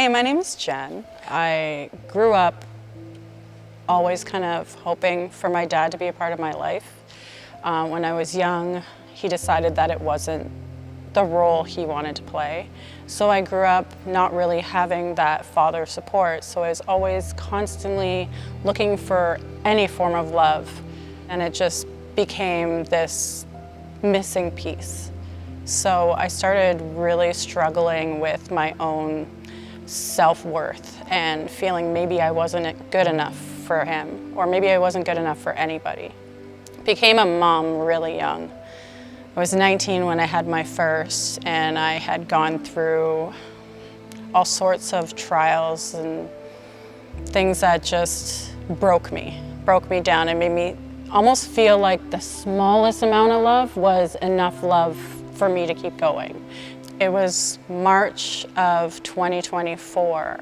Hey, my name is Jen. I grew up always kind of hoping for my dad to be a part of my life. When I was young, he decided that it wasn't the role he wanted to play. So I grew up not really having that father support. So I was always constantly looking for any form of love. And it just became this missing piece. So I started really struggling with my own self-worth and feeling maybe I wasn't good enough for him, or maybe I wasn't good enough for anybody. Became a mom really young. I was 19 when I had my first, and I had gone through all sorts of trials and things that just broke me down and made me almost feel like the smallest amount of love was enough love for me to keep going. It was March of 2024,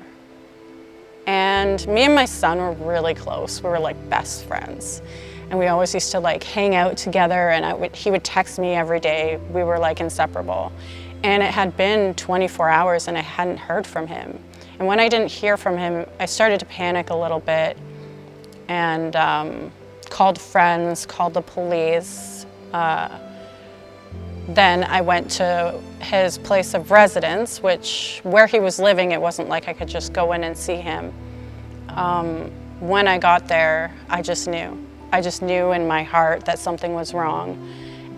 and me and my son were really close. We were like best friends, and we always used to like hang out together, and he would text me every day. We were like inseparable, and it had been 24 hours and I hadn't heard from him. And when I didn't hear from him, I started to panic a little bit and called friends, called the police. Then I went to his place of residence, where he was living, it wasn't like I could just go in and see him. When I got there, I just knew. I just knew in my heart that something was wrong.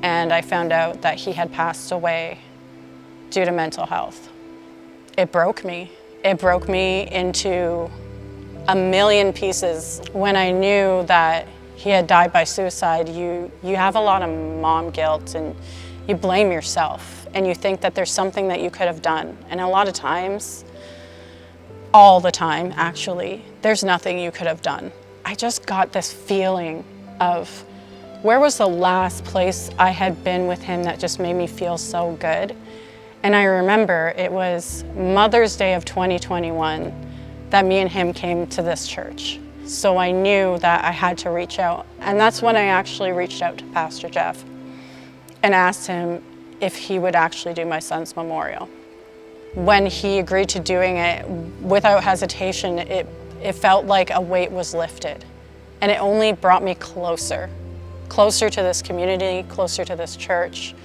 And I found out that he had passed away due to mental health. It broke me. It broke me into a million pieces. When I knew that he had died by suicide, you have a lot of mom guilt, and you blame yourself, and you think that there's something that you could have done. And a lot of times, all the time actually, there's nothing you could have done. I just got this feeling of where was the last place I had been with him that just made me feel so good. And I remember it was Mother's Day of 2021 that me and him came to this church. So I knew that I had to reach out. And that's when I actually reached out to Pastor Jeff and asked him if he would actually do my son's memorial. When he agreed to doing it, without hesitation, it felt like a weight was lifted. And it only brought me closer to this community, closer to this church.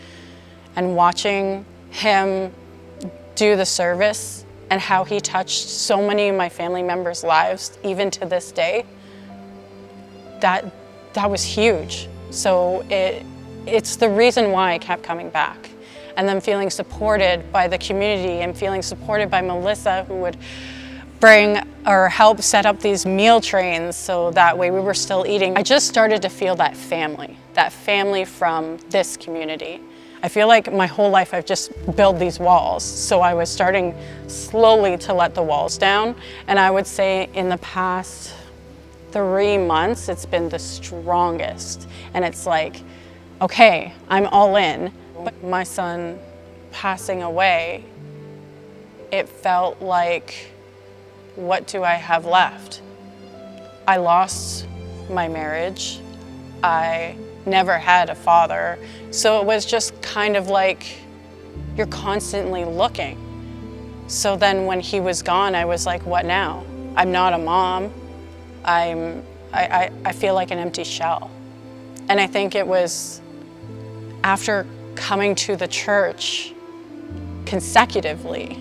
And watching him do the service and how he touched so many of my family members' lives, even to this day, that was huge. So it's the reason why I kept coming back. And then feeling supported by the community and feeling supported by Melissa, who would bring or help set up these meal trains so that way we were still eating. I just started to feel that family from this community. I feel like my whole life I've just built these walls. So I was starting slowly to let the walls down. And I would say in the past 3 months, it's been the strongest. And it's like, okay, I'm all in. But my son passing away, it felt like, what do I have left? I lost my marriage. I never had a father. So it was just kind of like, you're constantly looking. So then when he was gone, I was like, what now? I'm not a mom. I feel like an empty shell. And I think it was after coming to the church consecutively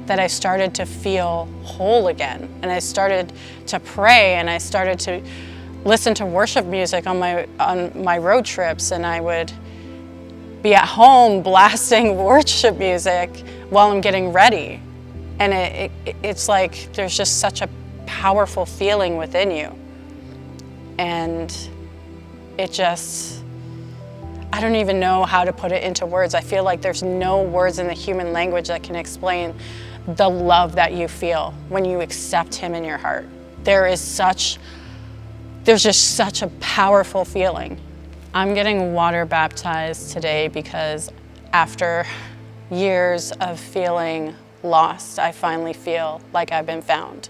that I started to feel whole again. And I started to pray, and I started to listen to worship music on my road trips, and I would be at home blasting worship music while I'm getting ready. And it's like there's just such a powerful feeling within you. And it just, I don't even know how to put it into words. I feel like there's no words in the human language that can explain the love that you feel when you accept him in your heart. There's just such a powerful feeling. I'm getting water baptized today because after years of feeling lost, I finally feel like I've been found.